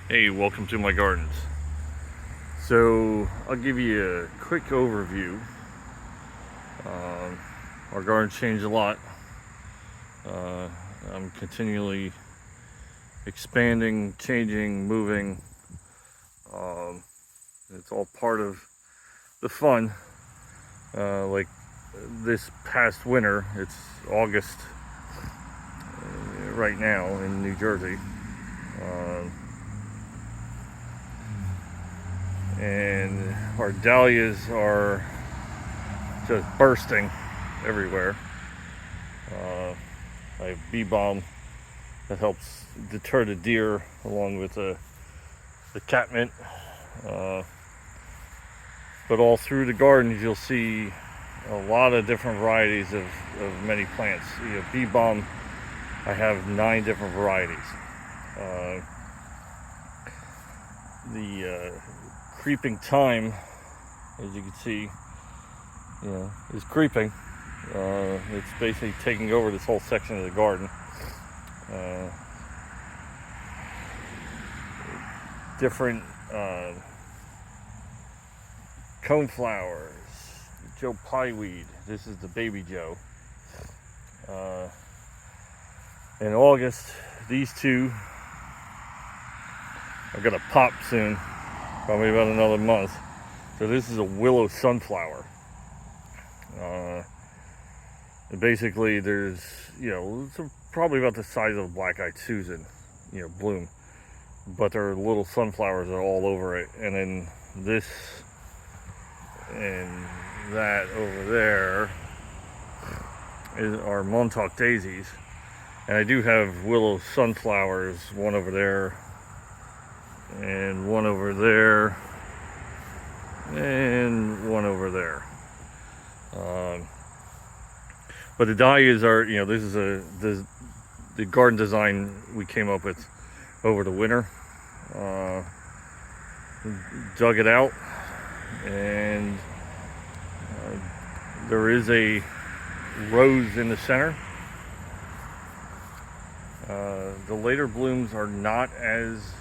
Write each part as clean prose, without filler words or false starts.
Hey, welcome to my gardens. So I'll give you a quick overview. Our garden's changed a lot. I'm continually expanding, changing, moving. It's all part of the fun. Like this past winter, it's August right now in New Jersey. And our dahlias are just bursting everywhere. I have bee balm that helps deter the deer, along with the catmint. But all through the gardens, you'll see a lot of different varieties of many plants. You know, bee balm, I have 9 different varieties. The creeping thyme, as you can see, is creeping. It's basically taking over this whole section of the garden. Different coneflowers, Joe Pyeweed. This is the baby Joe. In August, these two are gonna pop soon, probably about another month. So this is a willow sunflower. Basically, there's, it's probably about the size of a black-eyed Susan, bloom. But there are little sunflowers that are all over it. And then this and that over there are Montauk daisies. And I do have willow sunflowers, one over there, and one over there, and one over there. But the dahlias are, this is the garden design we came up with over the winter. Dug it out, and there is a rose in the center. The later blooms are not as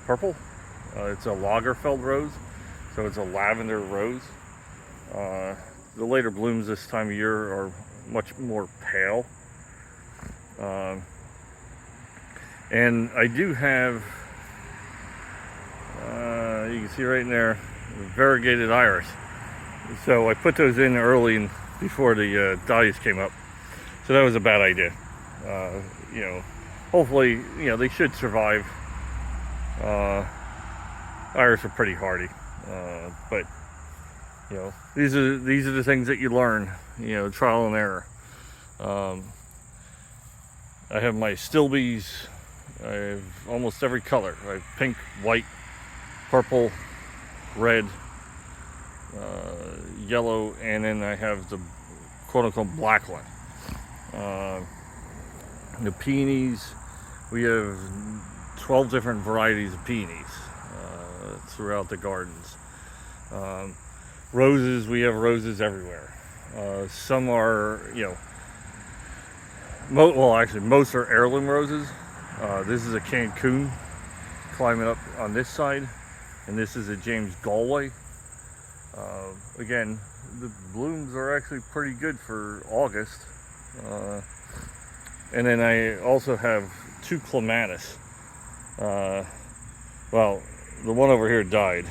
purple. It's a Lagerfeld rose, so it's a lavender rose. The later blooms this time of year are much more pale. And I do have, you can see right in there, variegated iris. So I put those in early before the dahlias came up. So that was a bad idea. Hopefully, they should survive. Iris are pretty hardy, but these are the things that you learn. Trial and error. I have my stilbees. I have almost every color. I have pink, white, purple, red, yellow, and then I have the quote-unquote black one. The peonies, we have 12 different varieties of peonies throughout the gardens. Roses, we have roses everywhere. Some are, most are heirloom roses. This is a Cancun climbing up on this side, and this is a James Galway. Again, the blooms are actually pretty good for August. And then I also have 2 clematis. Well, the one over here died.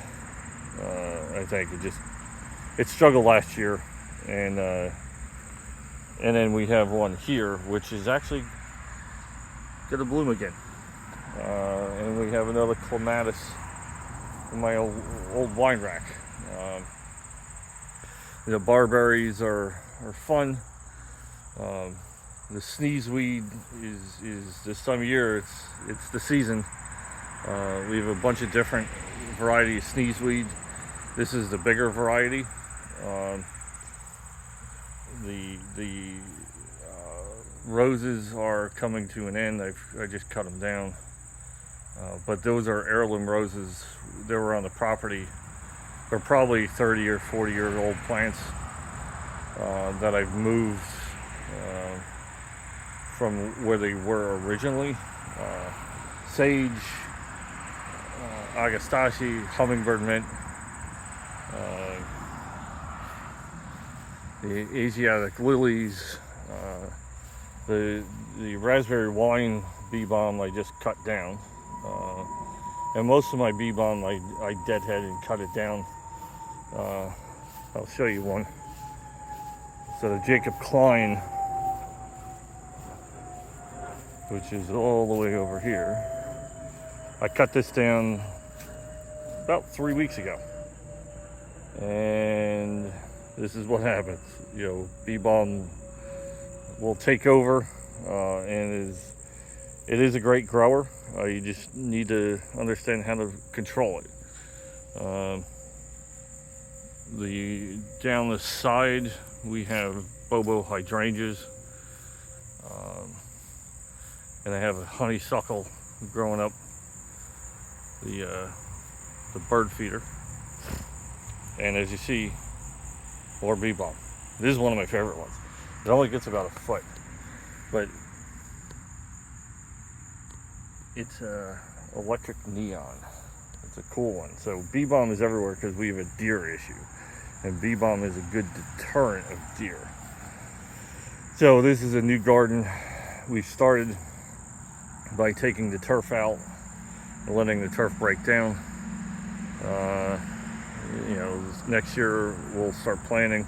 I think it struggled last year, and then we have one here which is actually gonna bloom again. And we have another clematis in my old wine rack. The barberries are fun. The sneezeweed is this time of year. It's the season. We have a bunch of different varieties of sneezeweed. This is the bigger variety. The roses are coming to an end. I just cut them down. But those are heirloom roses. They were on the property. They're probably 30 or 40-year-old plants that I've moved from where they were originally. Sage, Agastache hummingbird mint, the Asiatic lilies, the raspberry wine bee balm I just cut down, and most of my bee balm I deadhead and cut it down. I'll show you one. So the Jacob Klein, which is all the way over here, I cut this down about 3 weeks ago, and this is what happens. You know, bee balm will take over, and it is a great grower. You just need to understand how to control it. Down the side we have Bobo hydrangeas, and I have a honeysuckle growing up, the bird feeder, and as you see, more bee balm. This is one of my favorite ones. It only gets about a foot, but it's electric neon. It's a cool one. So bee balm is everywhere because we have a deer issue, and bee balm is a good deterrent of deer. So this is a new garden. We've started by taking the turf out and letting the turf break down. You know, next year we'll start planting.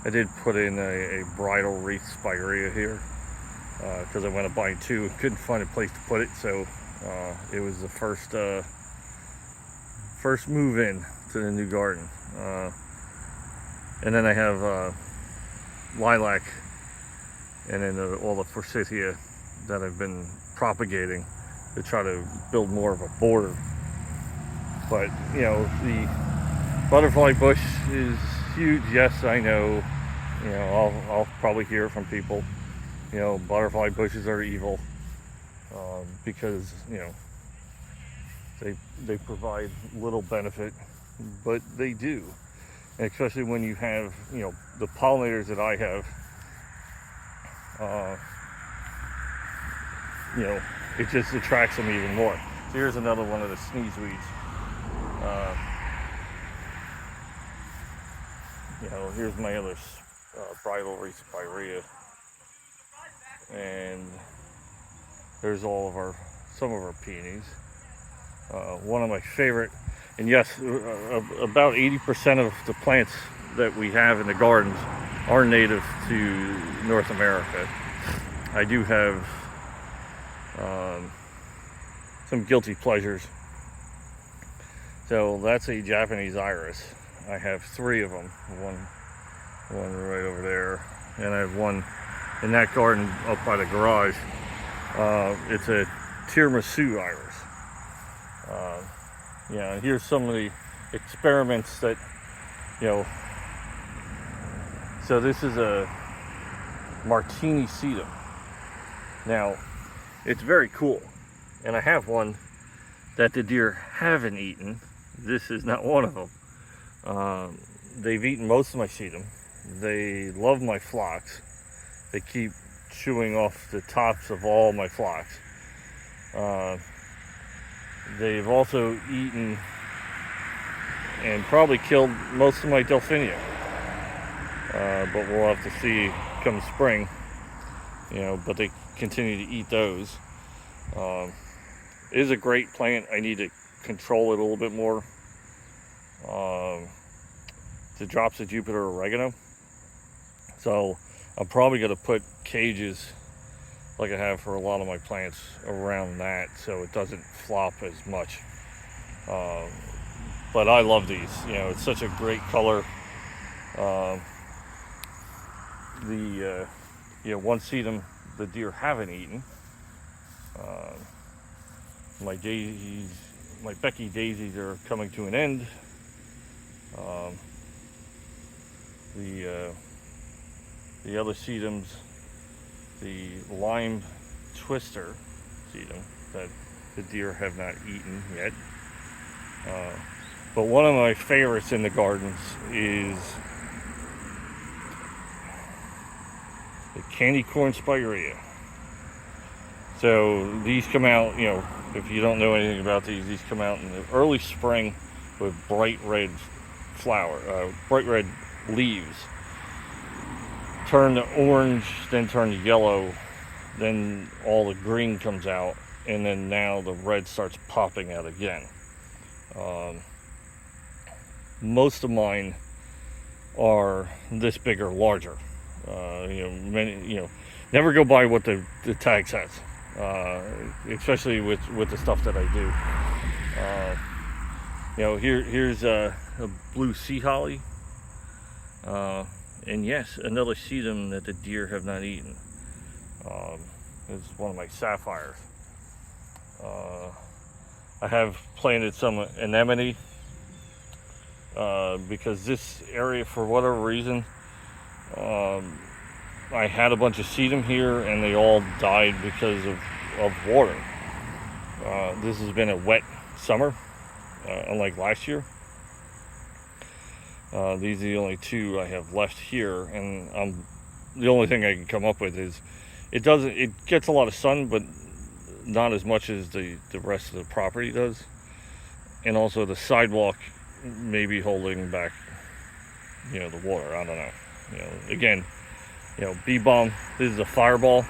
I did put in a bridal wreath spirea here because I went to buy two and couldn't find a place to put it, so it was the first move in to the new garden. And then I have lilac, and then all the forsythia that I've been propagating to try to build more of a border. But you know, the butterfly bush is huge. Yes, I know. You know, I'll probably hear from people, you know, butterfly bushes are evil, because, you know, they provide little benefit, but they do. And especially when you have, you know, the pollinators that I have, you know, it just attracts them even more. So here's another one of the sneeze weeds. You know, here's my other bridal wreath spirea, and there's some of our peonies. One of my favorite, and yes, about 80% of the plants that we have in the gardens are native to North America. I do have some guilty pleasures. So that's a Japanese iris. I have 3 of them. One right over there, and I have one in that garden up by the garage. It's a tiramisu iris. Yeah, and here's some of the experiments that, you know. So this is a Martini sedum. Now, it's very cool, and I have one that the deer haven't eaten. This is not one of them. They've eaten most of my sedum. They love my phlox. They keep chewing off the tops of all my phlox. They've also eaten and probably killed most of my delphinia. But we'll have to see come spring, you know, but they continue to eat those. It is a great plant. I need to control it a little bit more. The drops of Jupiter oregano. So I'm probably going to put cages like I have for a lot of my plants around that, so it doesn't flop as much. But I love these. You know, it's such a great color. You know, one sedum the deer haven't eaten. My daisies, my Becky daisies are coming to an end. The other sedums, the lime twister sedum that the deer have not eaten yet. But one of my favorites in the gardens is the candy corn spirea. So these come out, you know, if you don't know anything about these come out in the early spring with bright red bright red leaves. Turn to orange, then turn to yellow, then all the green comes out, and then now the red starts popping out again. Most of mine are this big or larger. Never go by what the tag says, especially with the stuff that I do. Here's a blue sea holly, and yes, another sedum that the deer have not eaten. It's one of my sapphires. I have planted some anemone because this area, for whatever reason, I had a bunch of sedum here and they all died because of water. This has been a wet summer, unlike last year. These are the only two I have left here, and the only thing I can come up with is it gets a lot of sun, but not as much as the rest of the property does. And also the sidewalk may be holding back, the water. I don't know. Again, bee balm. This is a fireball.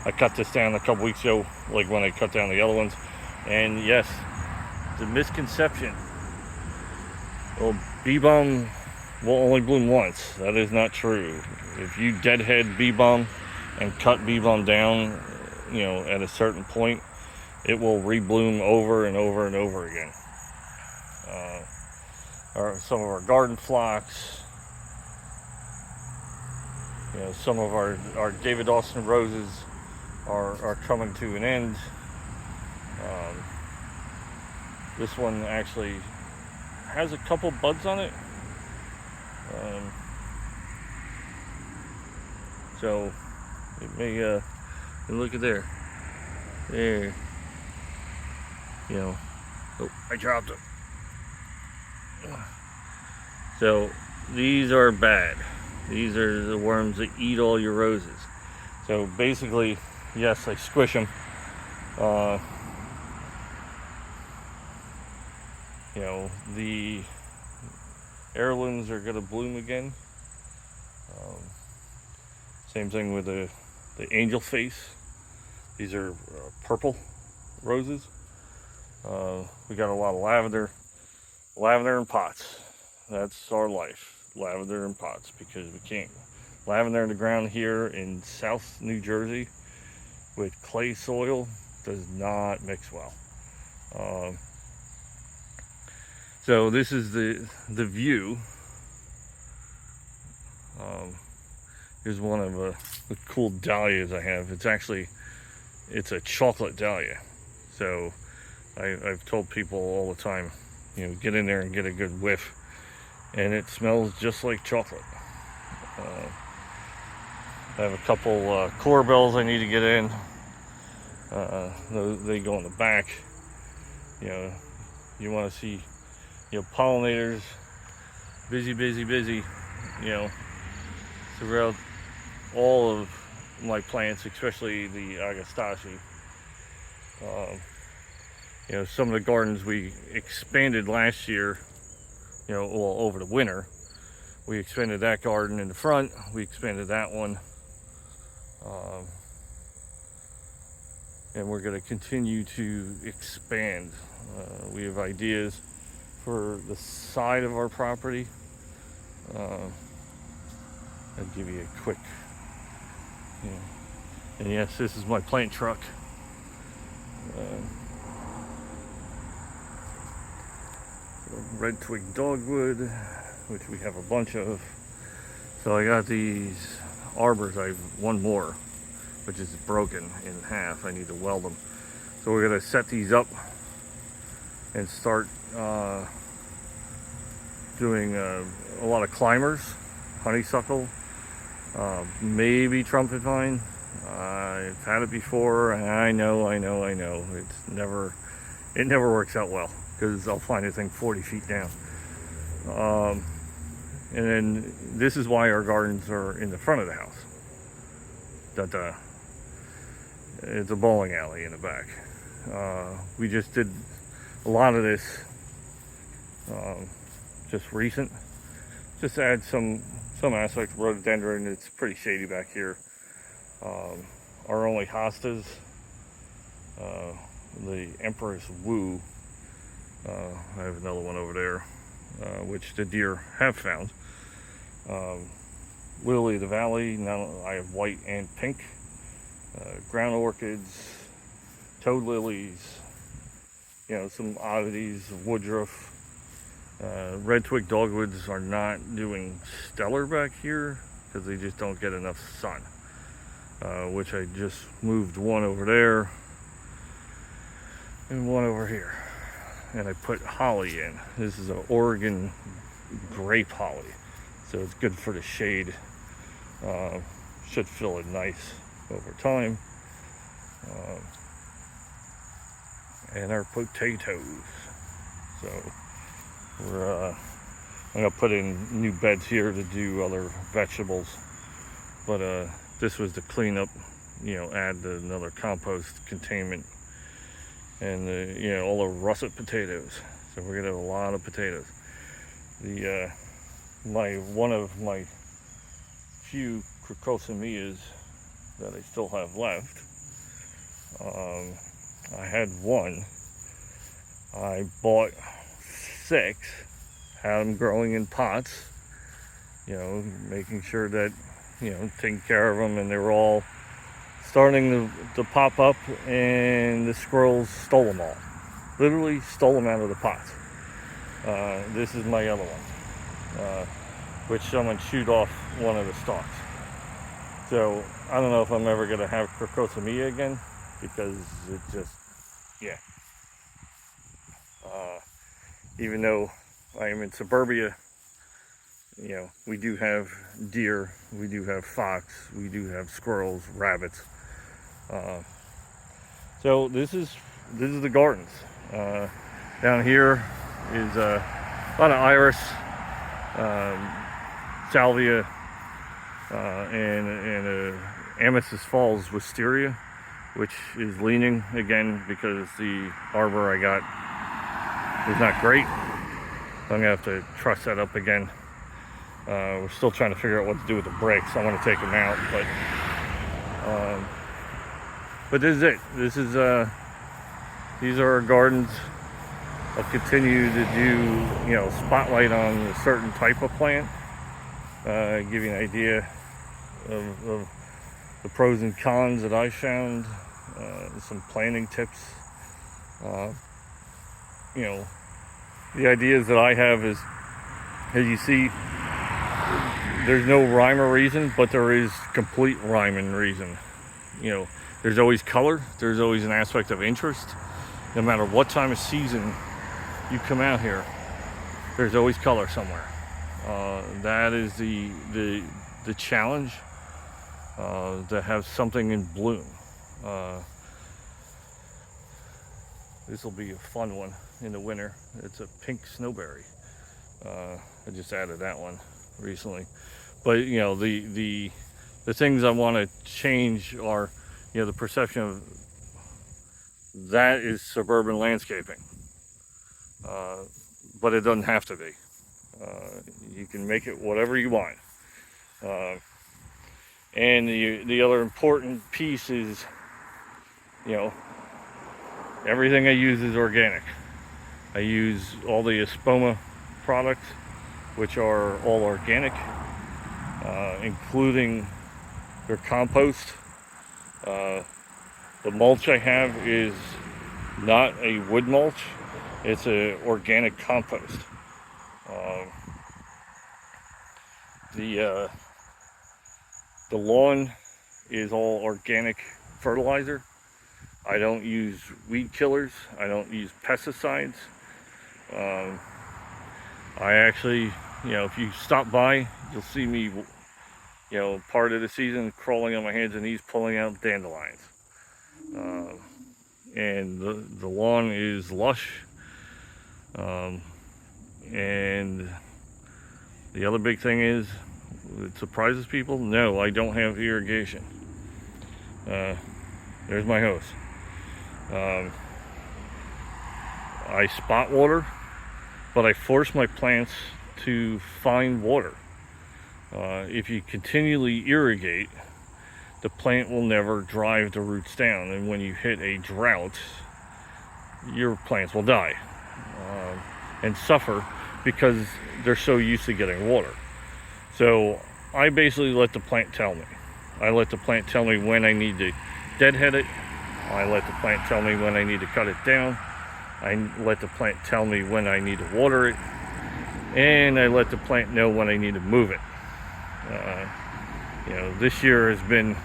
I cut this down a couple weeks ago, like when I cut down the other ones. And yes, the misconception. Well, bee balm will only bloom once. That is not true. If you deadhead bee balm and cut bee balm down, at a certain point, it will rebloom over and over and over again. Some of our garden phlox, some of our David Austin roses are coming to an end. This one actually has a couple buds on it. So it may look at there. Oh, I dropped it. So these are bad. These are the worms that eat all your roses. So basically, yes, I squish them. The heirlooms are going to bloom again. Same thing with the angel face. These are purple roses. We got a lot of lavender in pots. That's our life, lavender in pots, because we can't. Lavender in the ground here in South New Jersey with clay soil does not mix well. So this is the view. Here's one of the cool dahlias I have. It's a chocolate dahlia. So I've told people all the time, get in there and get a good whiff. And it smells just like chocolate. I have a couple chlorebells I need to get in. They go in the back. You want to see, pollinators busy, throughout all of my plants, especially the agastache. Some of the gardens we expanded last year, over the winter. We expanded that garden in the front. We expanded that one. And we're going to continue to expand. We have ideas for the side of our property. I'll give you a quick, and yes, this is my plant truck. Red twig dogwood, which we have a bunch of. So I got these arbors. I have one more, which is broken in half. I need to weld them. So we're gonna set these up and start doing a lot of climbers, honeysuckle, maybe trumpet vine. I've had it before, and I know. It never works out well, because I'll find a thing 40 feet down. And then this is why our gardens are in the front of the house. It's a bowling alley in the back. We just did a lot of this just recent. Just to add some aspect of rhododendron. It's pretty shady back here. Our only hostas, the Empress Wu. I have another one over there, which the deer have found. Lily of the Valley. Now I have white and pink. Ground orchids, toad lilies. Some oddities, woodruff. Red twig dogwoods are not doing stellar back here because they just don't get enough sun. Which I just moved one over there and one over here. And I put holly in. This is an Oregon grape holly. So it's good for the shade. Should fill it nice over time. And our potatoes. So I'm gonna put in new beds here to do other vegetables, but this was to clean up, add another compost containment, and all the russet potatoes. So we're gonna have a lot of potatoes. One of my few crocosemias that I still have left. I had one. I bought 6, had them growing in pots, making sure that, taking care of them, and they were all starting to pop up, and the squirrels stole them all. Literally stole them out of the pots. This is my other one, which someone chewed off one of the stalks. So I don't know if I'm ever going to have Crocosomia again, because it just, even though I am in suburbia, we do have deer, we do have fox, we do have squirrels, rabbits. So this is the gardens. Down here is a lot of iris, salvia, and Amethyst Falls wisteria, which is leaning again because the arbor I got is not great. So I'm gonna have to truss that up again. We're still trying to figure out what to do with the bricks. I want to take them out, but this is it. These are our gardens. I'll continue to do, spotlight on a certain type of plant. Give you an idea of the pros and cons that I found. Some planting tips. The ideas that I have is, as you see, there's no rhyme or reason, but there is complete rhyme and reason. There's always color, there's always an aspect of interest. No matter what time of season you come out here, there's always color somewhere. That is the challenge, to have something in bloom. This will be a fun one in the winter. It's a pink snowberry. I just added that one recently. But the things I want to change are, the perception of that is suburban landscaping. But it doesn't have to be. You can make it whatever you want. And the other important piece is, everything I use is organic. I use all the Espoma products, which are all organic, including their compost. The mulch I have is not a wood mulch, it's an organic compost. The lawn is all organic fertilizer. I don't use weed killers. I don't use pesticides. I actually, if you stop by, you'll see me, part of the season crawling on my hands and knees pulling out dandelions. And the lawn is lush. And the other big thing is, it surprises people, no, I don't have irrigation. There's my hose. I spot water, but I force my plants to find water. If you continually irrigate, the plant will never drive the roots down, and when you hit a drought, your plants will die and suffer because they're so used to getting water. So I basically let the plant tell me. I let the plant tell me when I need to deadhead it. I let the plant tell me when I need to cut it down. I let the plant tell me when I need to water it. And I let the plant know when I need to move it. This year has been,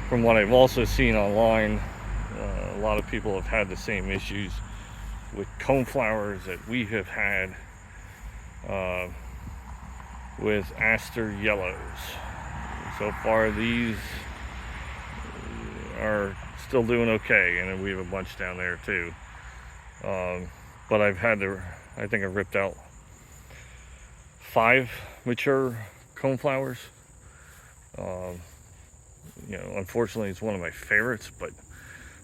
from what I've also seen online, a lot of people have had the same issues with coneflowers that we have had with aster yellows. So far, these are still doing okay, and we have a bunch down there too. But I think I've ripped out 5 mature coneflowers. Unfortunately, it's one of my favorites, but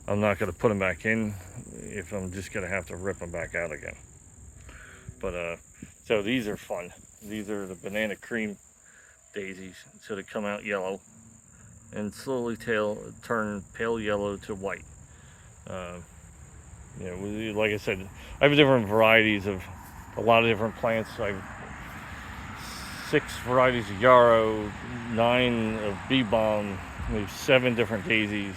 I'm not going to put them back in if I'm just going to have to rip them back out again. But so these are fun. These are the banana cream daisies. So they come out yellow and slowly turn pale yellow to white. Like I said, I have different varieties of a lot of different plants. I have 6 varieties of yarrow, 9 of bee balm. We have 7 different daisies.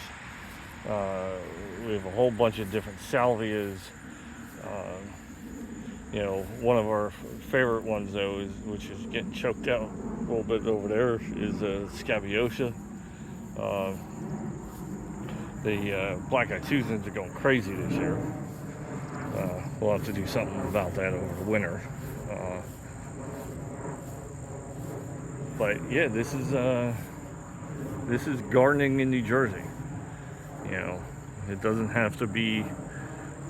We have a whole bunch of different salvias. One of our favorite ones though, which is getting choked out a little bit over there, is Scabiosa. The black-eyed Susans are going crazy this year. We'll have to do something about that over the winter. But yeah, this is gardening in New Jersey. It doesn't have to be,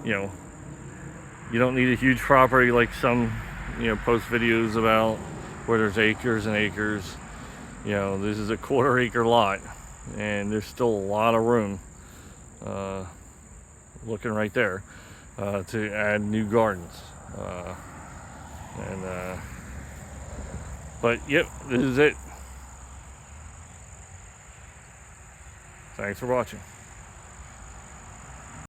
you don't need a huge property like some, post videos about where there's acres and acres. This is a 1/4 acre lot, and there's still a lot of room, looking right there, to add new gardens. But yep, this is it. Thanks for watching.